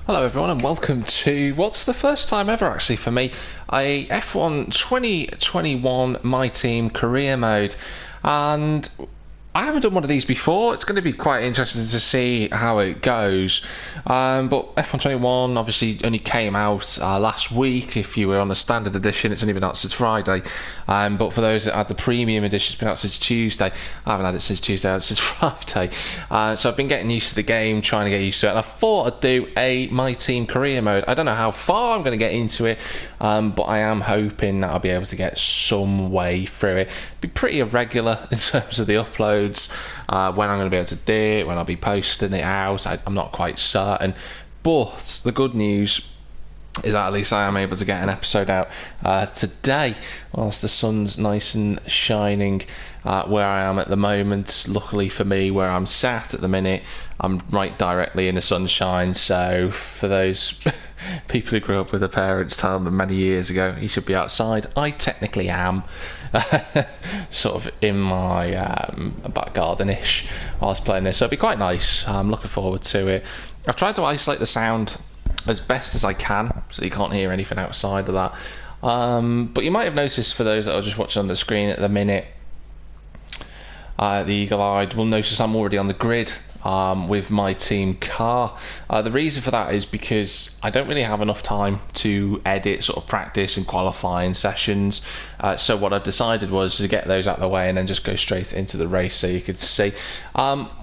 Hello everyone and welcome to what's the first time ever actually for me, a F1 2021 MyTeam career mode, and I haven't done one of these before. It's going to be quite interesting to see how it goes. But F1 21 obviously only came out last week. If you were on the standard edition, it's only been out since Friday. But for those that had the premium edition, it's been out since Tuesday. I haven't had it since Tuesday, since Friday. So I've been getting used to the game, trying to get used to it. And I thought I'd do a MyTeam career mode. I don't know how far I'm going to get into it, but I am hoping that I'll be able to get some way through it. Be pretty irregular in terms of the upload. When I'm going to be able to do it, when I'll be posting it out, I'm not quite certain. But the good news is that at least I am able to get an episode out today whilst the sun's nice and shining where I am at the moment. Luckily for me, where I'm sat at the minute, I'm right directly in the sunshine, so for those people who grew up with their parents telling them many years ago you should be outside, I technically am sort of in my back garden-ish whilst playing this, so it'll be quite nice. I'm looking forward to it. I've tried to isolate the sound as best as I can so you can't hear anything outside of that, but you might have noticed, for those that are just watching on the screen at the minute, the eagle-eyed will notice I'm already on the grid with my team car. The reason for that is because I don't really have enough time to edit sort of practice and qualifying sessions, so what I decided was to get those out of the way and then just go straight into the race so you could see.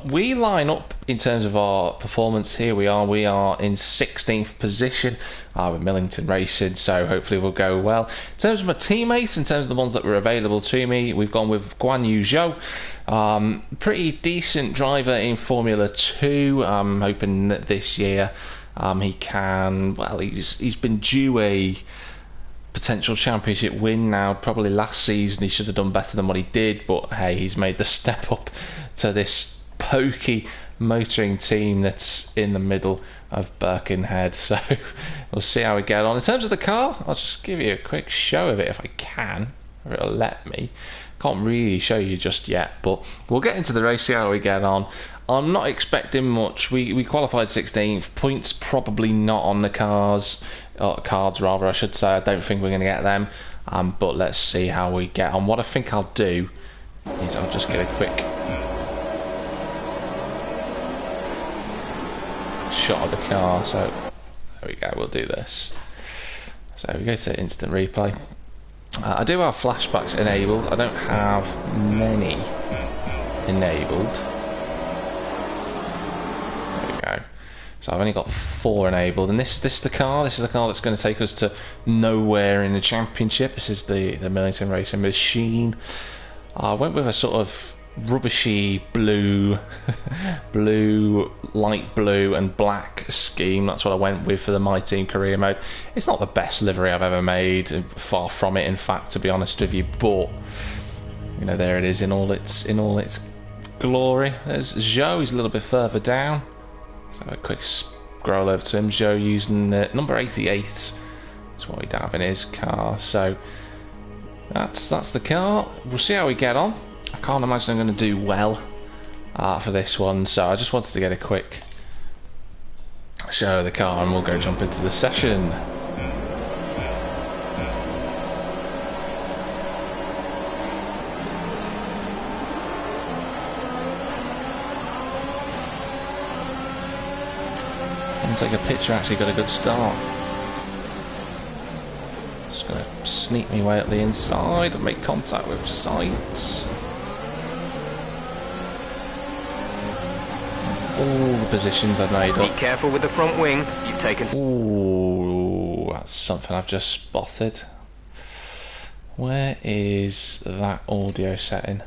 We line up in terms of our performance here. We are in 16th position with Millington Racing, so hopefully we'll go well. In terms of my teammates, in terms of the ones that were available to me, we've gone with Guan Yu Zhou. Pretty decent driver in Formula 2. I'm hoping that this year he can, well, he's been due a potential championship win now. Probably last season he should have done better than what he did, but hey, he's made the step up to this pokey motoring team that's in the middle of Birkenhead, so we'll see how we get on. In terms of the car, I'll just give you a quick show of it if I can, or it'll let me. Can't really show you just yet, but we'll get into the race, see how we get on. I'm not expecting much. We qualified 16th. Points probably not on the cards rather, I should say. I don't think we're going to get them, but let's see how we get on. What I think I'll do is I'll just get a quick shot of the car. So there we go, we'll do this. So we go to instant replay. I do have flashbacks enabled. I don't have many enabled. There we go. So I've only got 4 enabled, and this is the car. This is the car that's going to take us to nowhere in the championship. This is the Millington Racing machine. I went with a sort of rubbishy blue light blue and black scheme. That's what I went with for the MyTeam career mode. It's not the best livery I've ever made, far from it in fact, to be honest with you, but you know, there it is in all its glory. There's Zhou. He's a little bit further down, so a quick scroll over to him. Zhou using number 88 is what we have in his car, so that's the car. We'll see how we get on. I can't imagine I'm going to do well for this one, so I just wanted to get a quick show of the car and we'll go jump into the session. And take a picture, actually got a good start. Just going to sneak my way up the inside and make contact with sights. All the positions I've made up. Be careful with the front wing. You've taken. Ooh, that's something I've just spotted. Where is that audio setting?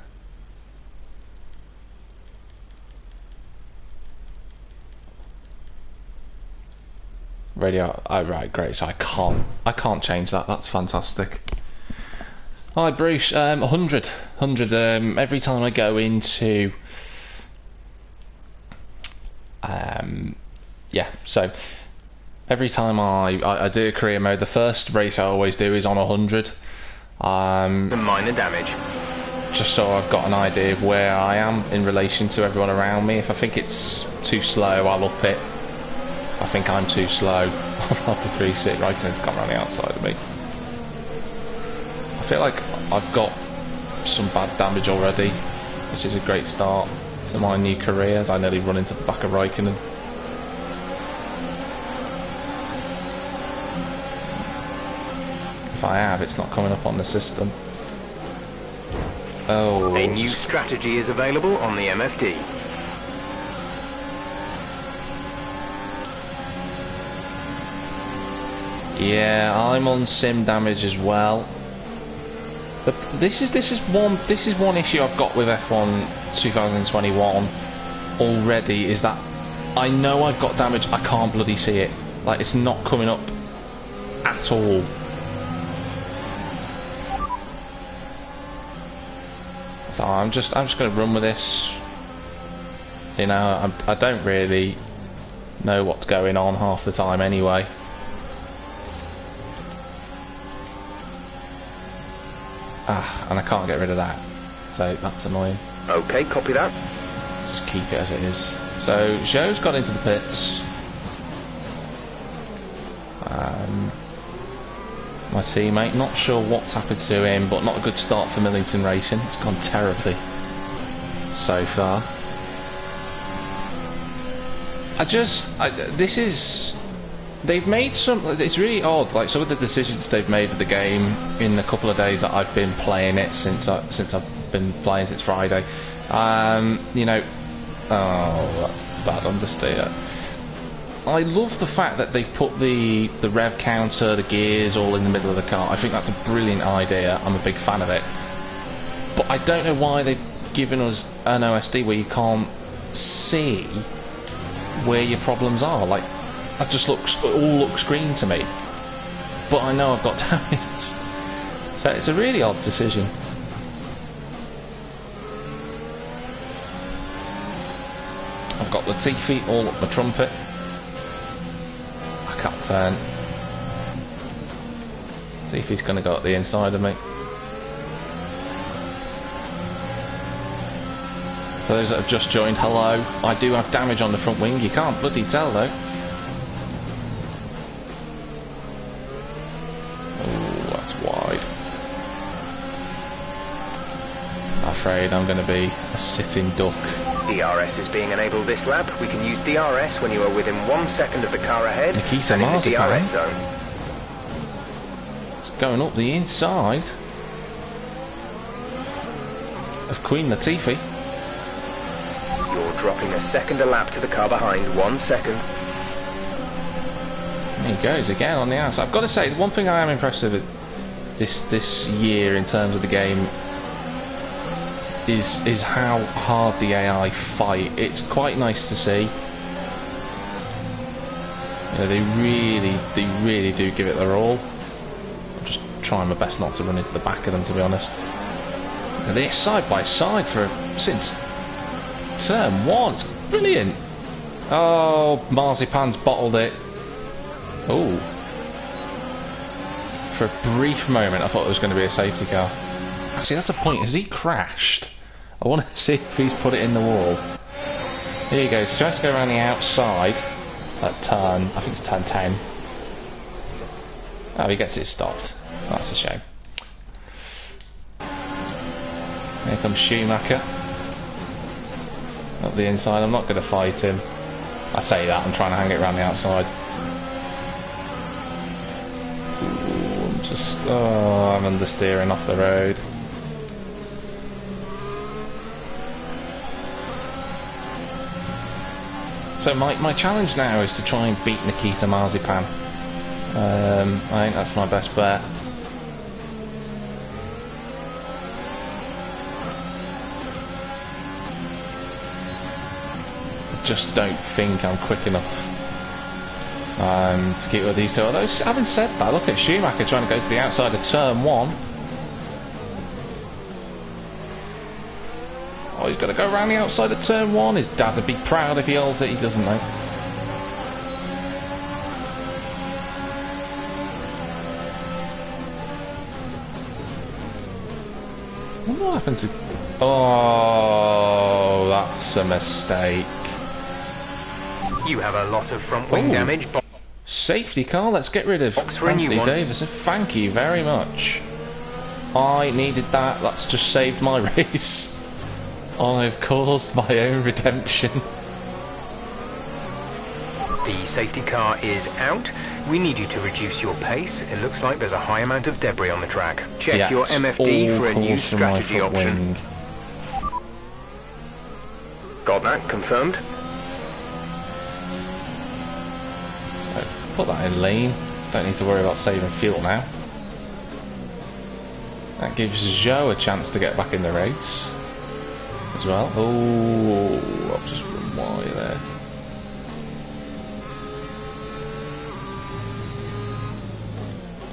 Radio. Oh right, great. So I can't change that. That's fantastic. Hi Bruce. 100. Every time I go into yeah, so every time I do a career mode, the first race I always do is on 100. Minor damage. Just so I've got an idea of where I am in relation to everyone around me. If I think it's too slow, I'll up it. I think I'm too slow. Off the 3-6, Raikkonen's come around the outside of me. I feel like I've got some bad damage already, which is a great start to my new career as I nearly run into the back of Raikkonen. If I have, it's not coming up on the system. Oh. A new strategy is available on the MFD. Yeah, I'm on sim damage as well. But this is one issue I've got with F1 2021 already, is that I know I've got damage, I can't bloody see it. Like, it's not coming up at all. So I'm just going to run with this. You know, I don't really know what's going on half the time anyway. And I can't get rid of that, so that's annoying. Okay, copy that. Just keep it as it is. So Zhou's got into the pits. My teammate, not sure what's happened to him, but not a good start for Millington Racing. It's gone terribly so far. They've made some, it's really odd, like some of the decisions they've made with the game in the couple of days that I've been playing it since I've been playing since Friday. You know, oh, that's bad understeer. I love the fact that they've put the rev counter, the gears all in the middle of the car. I think that's a brilliant idea. I'm a big fan of it. But I don't know why they've given us an OSD where you can't see where your problems are. Like, it all looks green to me, but I know I've got damage. So it's a really odd decision. I've got Latifi all up my trumpet. I can't turn. Latifi's going to go up the inside of me. For those that have just joined, hello. I do have damage on the front wing. You can't bloody tell though. Afraid I'm going to be a sitting duck. DRS is being enabled this lap. We can use DRS when you are within 1 second of the car ahead Nikita and in the Marzipan. DRS zone. It's going up the inside of Queen Latifi. You're dropping a second a lap to the car behind. 1 second. There he goes again on the outside. I've got to say, the one thing I am impressed with this year in terms of the game is how hard the AI fight. It's quite nice to see. You know, they really do give it their all. I'm just trying my best not to run into the back of them, to be honest. And they're side by side since turn 1. It's brilliant. Oh, Marzipan's bottled it. Oh. For a brief moment I thought it was going to be a safety car. Actually, that's a point. Has he crashed? I want to see if he's put it in the wall. Here he goes. He tries to go around the outside. That turn. I think it's turn 10. Oh, he gets it stopped. That's a shame. Here comes Schumacher. Up the inside. I'm not going to fight him. I say that. I'm trying to hang it around the outside. Ooh, I'm understeering off the road. So my challenge now is to try and beat Nikita Marzipan. I think that's my best bet. I just don't think I'm quick enough to keep with these two. Although, having said that, look at Schumacher trying to go to the outside of turn 1. Oh, he's got to go around the outside of turn 1. His dad would be proud if he holds it. He doesn't, though. What happened to... Oh, that's a mistake. You have a lot of front wing Ooh. damage. Safety car, let's get rid of Box for a new Anthony one. Davison. Thank you very much. I needed that. That's just saved my race. I've caused my own redemption. The safety car is out. We need you to reduce your pace. It looks like there's a high amount of debris on the track. Check Yeah, your it's MFD all for a new caused from my strategy front option. wing. Got that confirmed. So put that in lane. Don't need to worry about saving fuel now. That gives Joe a chance to get back in the race as well. Oh, I've just run wide there.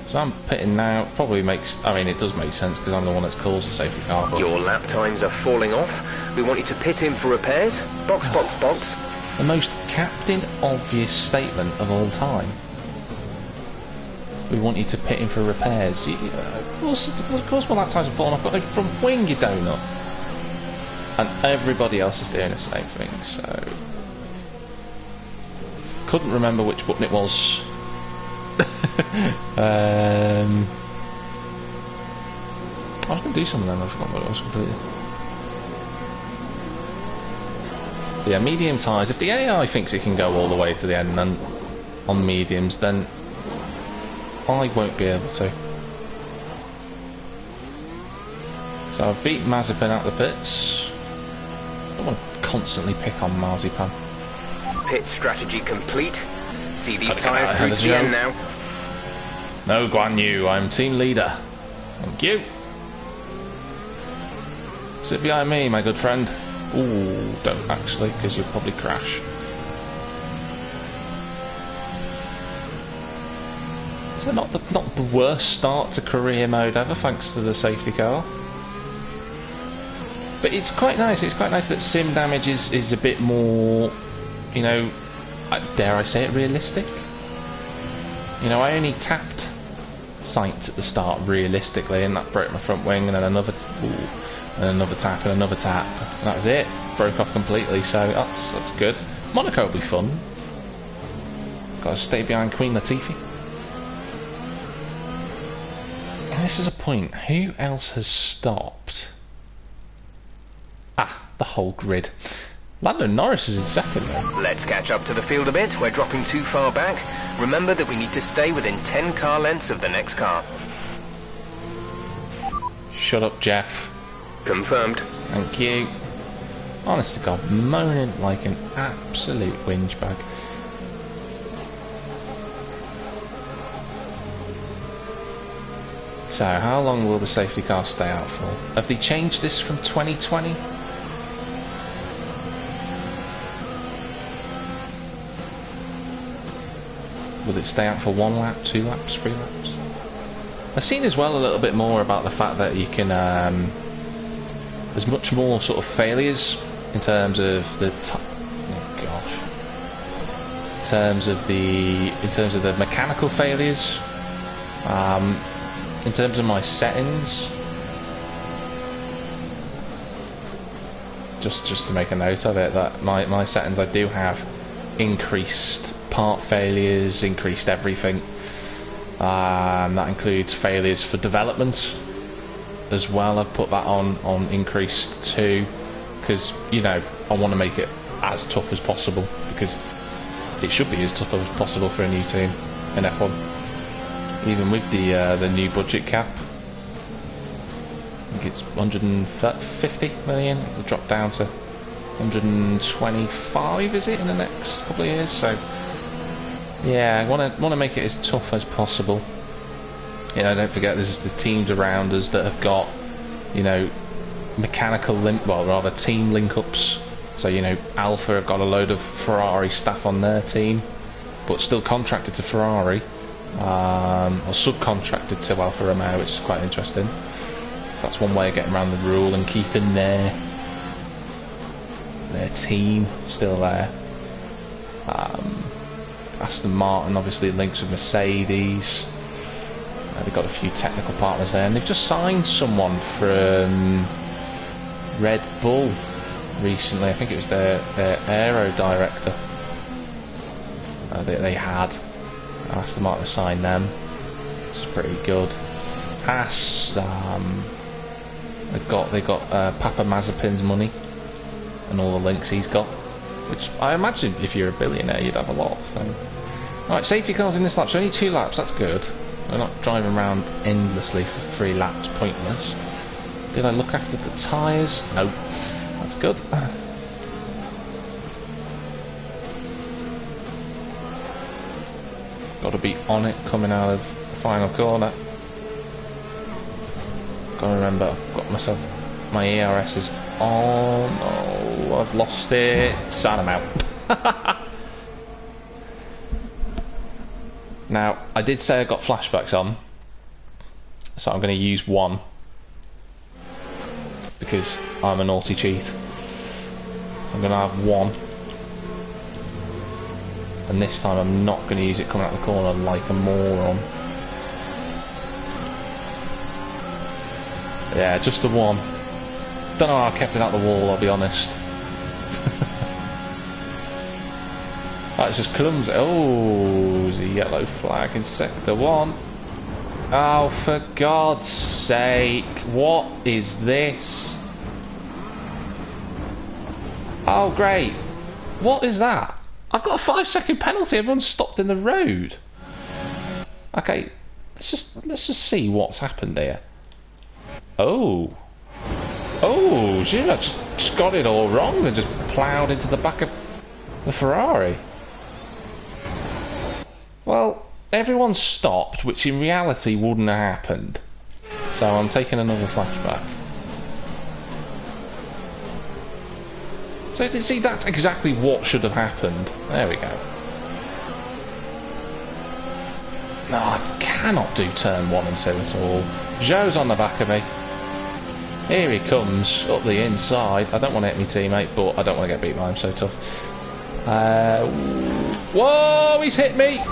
So I'm pitting now. Probably makes, I mean, it does make sense because I'm the one that's caused the safety car. But Your lap times are falling off. We want you to pit in for repairs. Box, box, box. the most captain obvious statement of all time. We want you to pit in for repairs. Of course my lap times are falling off. I've got a front wing, you donut. And everybody else is doing the same thing, so... Couldn't remember which button it was. I was going to do something then, I forgot what it was completely. Yeah, medium tyres. If the AI thinks it can go all the way to the end then on mediums, then I won't be able to. So I've beat Mazepin out the pits. I don't want to constantly pick on Marzipan. Pit strategy complete. See these Gotta get tyres out through ahead to of the Joe. end now. No, Guan Yu, I'm team leader. Thank you. Sit behind me, my good friend. Ooh, don't actually, because you'll probably crash. So not the worst start to career mode ever, thanks to the safety car. But it's quite nice. It's quite nice that sim damage is a bit more, you know, dare I say it, realistic. You know, I only tapped sights at the start realistically, and that broke my front wing, and then another tap and another tap. And that was it. Broke off completely. So that's good. Monaco will be fun. Got to stay behind Queen Latifah. And this is a point. Who else has stopped? Ah, the whole grid. Lando Norris is in second though. Let's catch up to the field a bit. We're dropping too far back. Remember that we need to stay within 10 car lengths of the next car. Shut up, Jeff. Confirmed. Thank you. Honest to God, moaning like an absolute whinge bag. So, how long will the safety car stay out for? Have they changed this from 2020? Will it stay out for 1 lap, 2 laps, 3 laps? I've seen as well a little bit more about the fact that you can, there's much more sort of failures in terms of the in terms of the mechanical failures. In terms of my settings, just to make a note of it, that my settings, I do have increased part failures, increased everything. That includes failures for development as well. I've put that on increased too, because, you know, I want to make it as tough as possible, because it should be as tough as possible for a new team in F1. Even with the new budget cap, I think it's 150 million. It'll drop down to 125, is it, in the next couple of years? So yeah, I want to make it as tough as possible. You know, don't forget there's teams around us that have got, you know, team link-ups. So, you know, Alpha have got a load of Ferrari staff on their team, but still contracted to Ferrari, or subcontracted to Alfa Romeo, which is quite interesting. So that's one way of getting around the rule and keeping their team still there. Aston Martin obviously links with Mercedes. They've got a few technical partners there, and they've just signed someone from Red Bull recently. I think it was their aero director. they had. Aston Martin signed them. It's pretty good. Haas, they got Papa Mazepin's money and all the links he's got, which I imagine if you're a billionaire you'd have a lot. So. Right, safety cars in this lap, so only 2 laps, that's good. They're not driving around endlessly for 3 laps, pointless. Did I look after the tyres? No, that's good. Got to be on it coming out of the final corner. Got to remember, I've got myself, my ERS is on. Oh, I've lost it. And I'm out. Now, I did say I got flashbacks on, so I'm going to use one because I'm a naughty cheat. I'm going to have one, and this time I'm not going to use it coming out the corner like a moron. Yeah, just the one. Don't know how I kept it out the wall, I'll be honest. That's just clumsy. Oh, there's a yellow flag in sector 1. Oh, for God's sake. What is this? Oh, great. What is that? I've got a 5-second penalty. Everyone's stopped in the road. Okay, let's just see what's happened here. Oh. Oh, she just got it all wrong and just ploughed into the back of the Ferrari. Well, everyone stopped, which in reality wouldn't have happened. So I'm taking another flashback. So, see, that's exactly what should have happened. There we go. No, I cannot do turn 1 and 2 at all. Joe's on the back of me. Here he comes, up the inside. I don't want to hit my teammate, but I don't want to get beat by him, so tough. Whoa, he's hit me!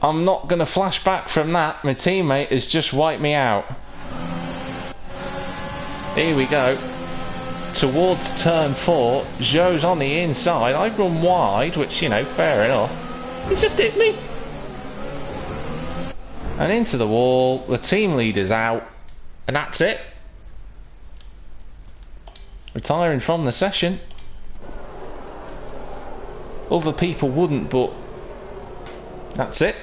I'm not going to flash back from that. My teammate has just wiped me out. Here we go. Towards turn 4. Joe's on the inside. I've run wide, which, you know, fair enough. He's just hit me. And into the wall. The team leader's out. And that's it. Retiring from the session. Other people wouldn't, but that's it.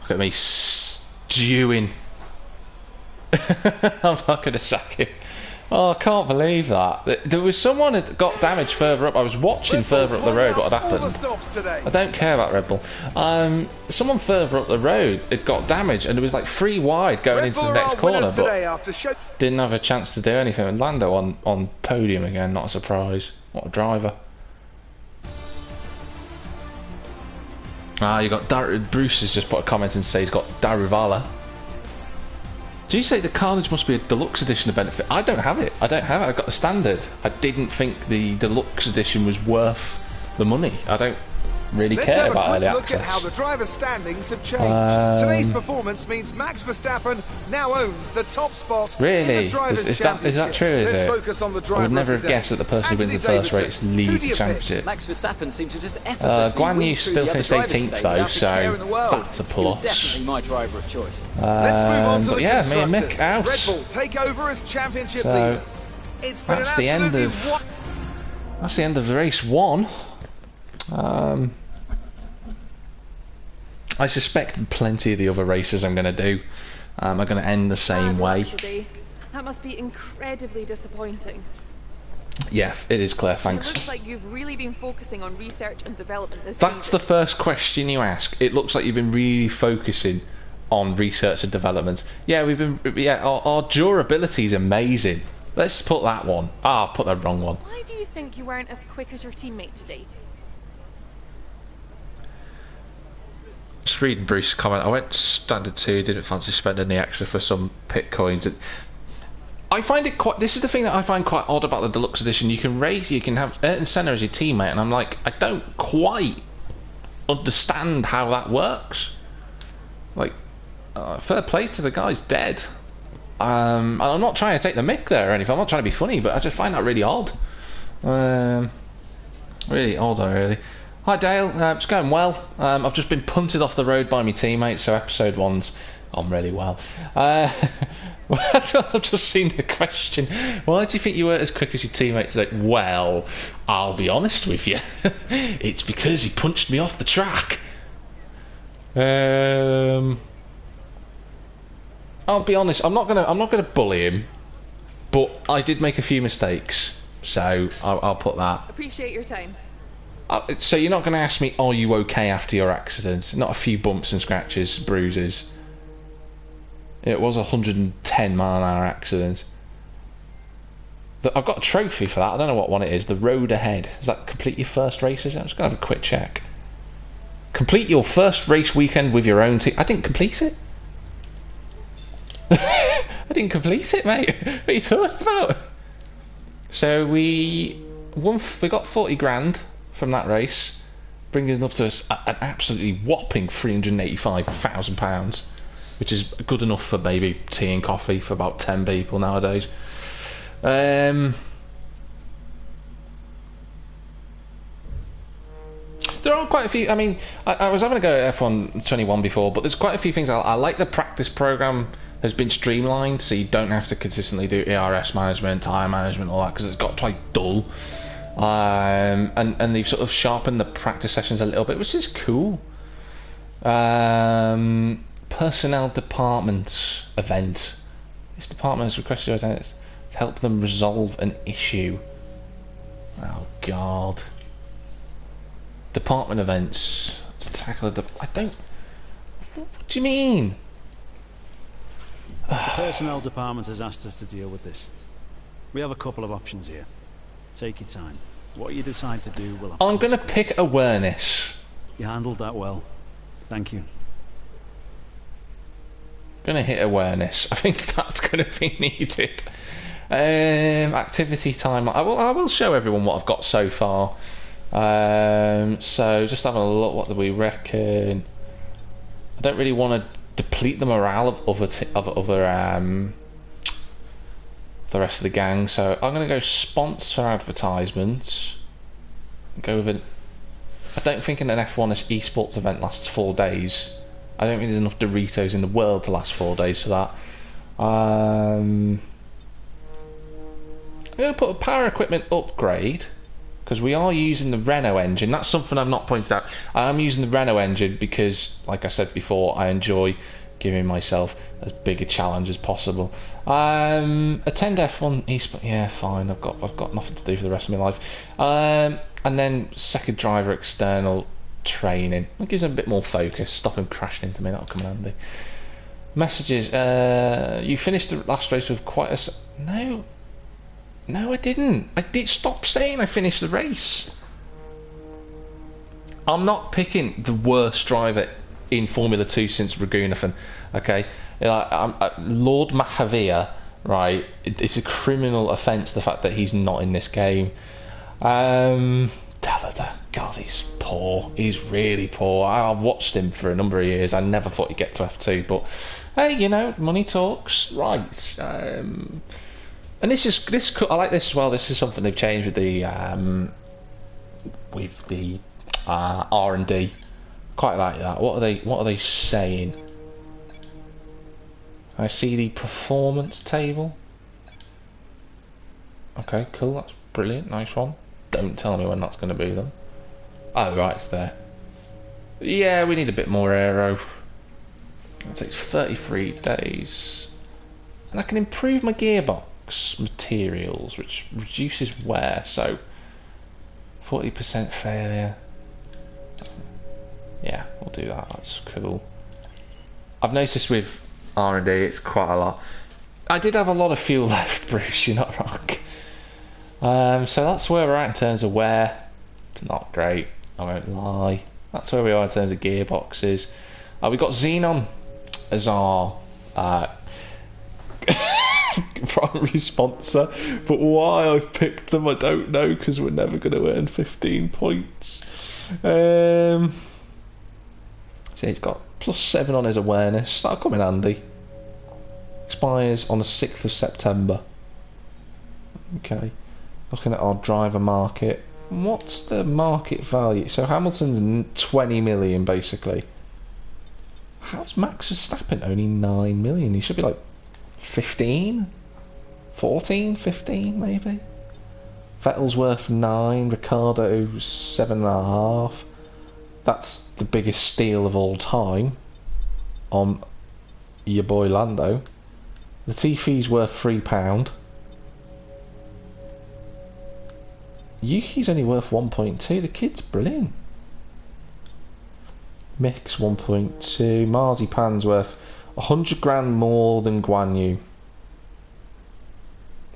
Look at me stewing. I'm not going to sack him. Oh, I can't believe that. There was someone that got damaged further up. I was watching further up the road what had happened. I don't care about Red Bull. Someone further up the road had got damaged, and it was like 3 wide going into the next corner, but didn't have a chance to do anything. And Lando on podium again, not a surprise. What a driver. Ah, you got Bruce has just put a comment and say he's got Daruvala. Do you say the Carnage must be a deluxe edition to benefit? I don't have it. I don't have it. I've got the standard. I didn't think the deluxe edition was worth the money. I don't really care about early access. Let's have a quick look at how the driver standings have changed. Today's performance means Max Verstappen now owns the top spot. Really? Is that true, is it? Focus on the driver. I would never have guessed that the person who wins the first race leads the championship. Max Verstappen seemed to just Guan Yu still finished 18th though, so that's a plus. Definitely my driver of choice. Let's move on to me and Mick out. Red Bull take over as championship leaders. That's the end of race 1. I suspect plenty of the other races I'm going to do are going to end the same way. That must be incredibly disappointing. Yeah, it is, Claire, thanks. It looks like you've really been focusing on research and development this That's season. The first question you ask. It looks like you've been really focusing on research and development. Yeah, our durability is amazing. Let's put that one. Ah, I'll put the wrong one. Why do you think you weren't as quick as your teammate today? Just reading Bruce's comment. I went standard 2, didn't fancy spending the extra for some pit coins. I find it quite. This is the thing that I find quite odd about the deluxe edition. You can have Ayrton Senna as your teammate, and I'm like, I don't quite understand how that works. Like, fair play to the guy's dead. And I'm not trying to take the mick there or anything. I'm not trying to be funny, but I just find that really odd. Really odd, really. Hi Dale, it's going well. I've just been punted off the road by my teammates, so episode 1's gone really well. I've just seen the question. Why do you think you weren't as quick as your teammates today? Well, I'll be honest with you. It's because he punched me off the track. I'll be honest. I'm not gonna bully him, but I did make a few mistakes, so I'll put that. Appreciate your time. So you're not going to ask me, are you okay after your accident? Not a few bumps and scratches, bruises. It was a 110-mile-an-hour accident. I've got a trophy for that. I don't know what one it is. The road ahead. Does that complete your first race? Is it? I'm just going to have a quick check. Complete your first race weekend with your own team. I didn't complete it. I didn't complete it, mate. What are you talking about? So we got 40 grand from that race, bringing us up to an absolutely whopping £385,000, which is good enough for maybe tea and coffee for about 10 people nowadays. There are quite a few. I mean, I was having a go at F1 21 before, but there's quite a few things. I like the practice program has been streamlined, so you don't have to consistently do ERS management, tyre management, all that, because it's got quite dull. And they've sort of sharpened the practice sessions a little bit, which is cool. Personnel department event. This department has requested to help them resolve an issue. Oh God. Department events to tackle I don't. What do you mean? The personnel department has asked us to deal with this. We have a couple of options here. Take your time. What you decide to do will have I'm going to consequences. pick awareness. You handled that well. Thank you. Going to hit awareness. I think that's going to be needed. Activity time. I will show everyone what I've got so far. So just having a look. What do we reckon? I don't really want to deplete the morale of the rest of the gang, so I'm going to go sponsor advertisements. Go with I don't think an F1 esports event lasts 4 days. I don't think there's enough Doritos in the world to last 4 days for that. I'm going to put a power equipment upgrade, because we are using the Renault engine. That's something I've not pointed out. I am using the Renault engine because, like I said before, I enjoy giving myself as big a challenge as possible. Attend F1 eSport. Yeah, fine. I've got nothing to do for the rest of my life. And then second driver external training. That gives them a bit more focus. Stop him crashing into me. That'll come in handy. Messages. You finished the last race with quite a. No, I didn't. I did stop saying I finished the race. I'm not picking the worst driver in Formula 2 since Raghunathan, okay? Lord Mahavir, right? It's a criminal offence the fact that he's not in this game. Dalada, God, he's poor. He's really poor. I've watched him for a number of years. I never thought he'd get to F2, but hey, you know, money talks, right? And this I like this as well. This is something they've changed with the R&D. Quite like that. What are they saying? I see the performance table. Okay, cool. That's brilliant. Nice one. Don't tell me when that's going to be then. Oh right, it's there. Yeah, we need a bit more aero. It takes 33 days, and I can improve my gearbox materials, which reduces wear. So 40% failure. Yeah, we'll do that. That's cool. I've noticed with R&D it's quite a lot. I did have a lot of fuel left, Bruce, you're not wrong. So that's where we're at in terms of wear. It's not great, I won't lie. That's where we are in terms of gearboxes. We've got Xenon as our primary sponsor, but why I've picked them I don't know, because we're never going to earn 15 points. So he's got +7 on his awareness. That'll come in handy. expires on the 6th of September. Okay, looking at our driver market. What's the market value? So Hamilton's 20 million basically. How's Max Verstappen only 9 million? He should be like 15? 14? 15 maybe? Vettel's worth 9, Ricciardo's 7.5. That's the biggest steal of all time on your boy Lando. Latifi's worth £3. Yuki's only worth 1.2. The kid's brilliant. Mick's 1.2. Marzipan's worth 100 grand more than Guan Yu.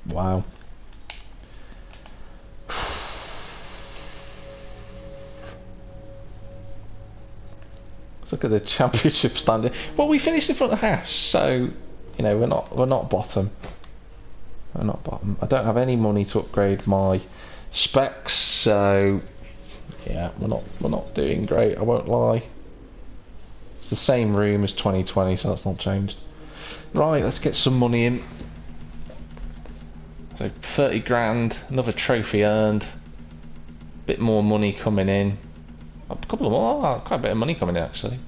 Wow. Let's look at the championship standing. Well, we finished in front of Haas, so you know we're not bottom. We're not bottom. I don't have any money to upgrade my specs, so yeah, we're not doing great. I won't lie. It's the same room as 2020, so that's not changed. Right, let's get some money in. So 30 grand, another trophy earned, bit more money coming in, a couple of more, quite a bit of money coming in actually.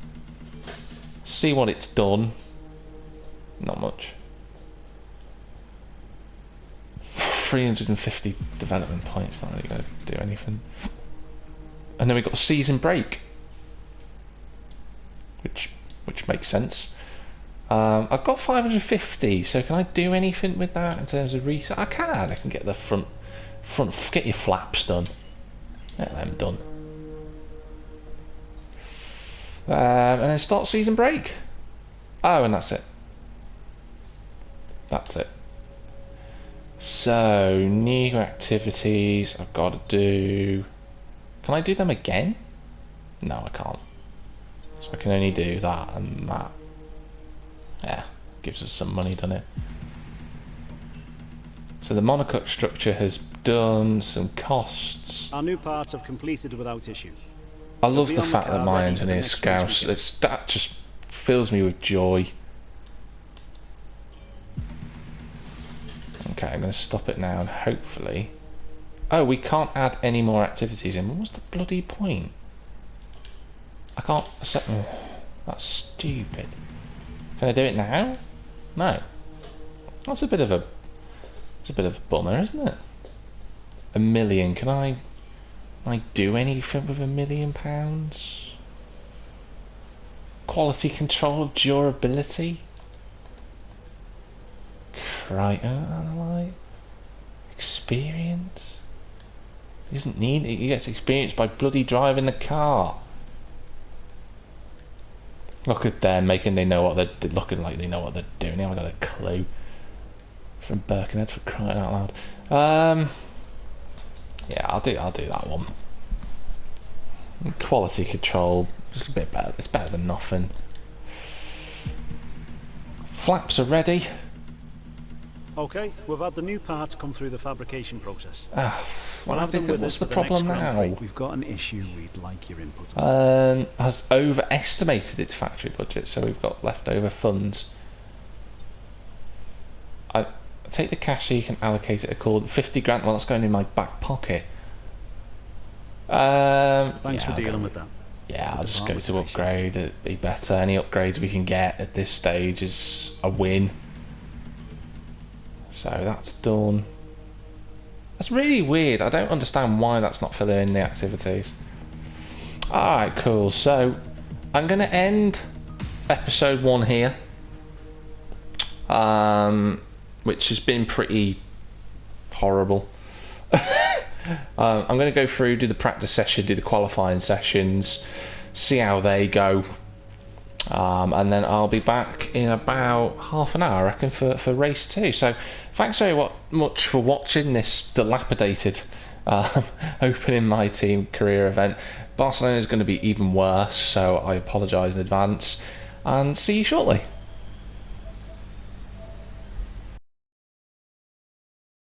See what it's done. Not much. 350 development points, not really going to do anything. And then we've got a season break, which makes sense. I've got 550, so can I do anything with that in terms of reset? I can. I can get the front. Get your flaps done. Get them done. And then start season break. Oh, and that's it. That's it. So new activities I've got to do. Can I do them again? No, I can't. So I can only do that and that. Yeah, gives us some money, doesn't it? So the monocoque structure has done some costs. Our new parts have completed without issue. I love the fact that my engineer's Scouse. That just fills me with joy. Okay, I'm going to stop it now and hopefully... Oh, we can't add any more activities in. What's the bloody point? I can't... Oh, that's stupid. Can I do it now? No. That's a bit of a... It's a bit of a bummer, isn't it? £1 million. Can I do anything with £1 million? Quality control, durability. Right, like experience. He doesn't need it. He gets experience by bloody driving the car. Look at them making they know what they're looking like they know what they're doing. They haven't got a clue. From Birkenhead, for crying out loud. Yeah, I'll do that one. Quality control, it's a bit better. It's better than nothing. Flaps are ready. Okay, we've had the new parts come through the fabrication process. What's the problem now? We've got an issue we'd like your input on. Has overestimated its factory budget, so we've got leftover funds. I take the cash so you can allocate it accordingly. 50 grand, well that's going in my back pocket. Thanks for dealing with that. Yeah, I'll just go to upgrade, it'd be better. Any upgrades we can get at this stage is a win. So that's done. That's really weird. I don't understand why that's not filling in the activities. Alright, cool. So I'm going to end episode 1 here. Which has been pretty horrible. I'm going to go through, do the practice session, do the qualifying sessions, see how they go. And then I'll be back in about half an hour, I reckon, for race 2. So thanks very much for watching this dilapidated opening MyTeam career event. Barcelona is going to be even worse, so I apologise in advance, and see you shortly.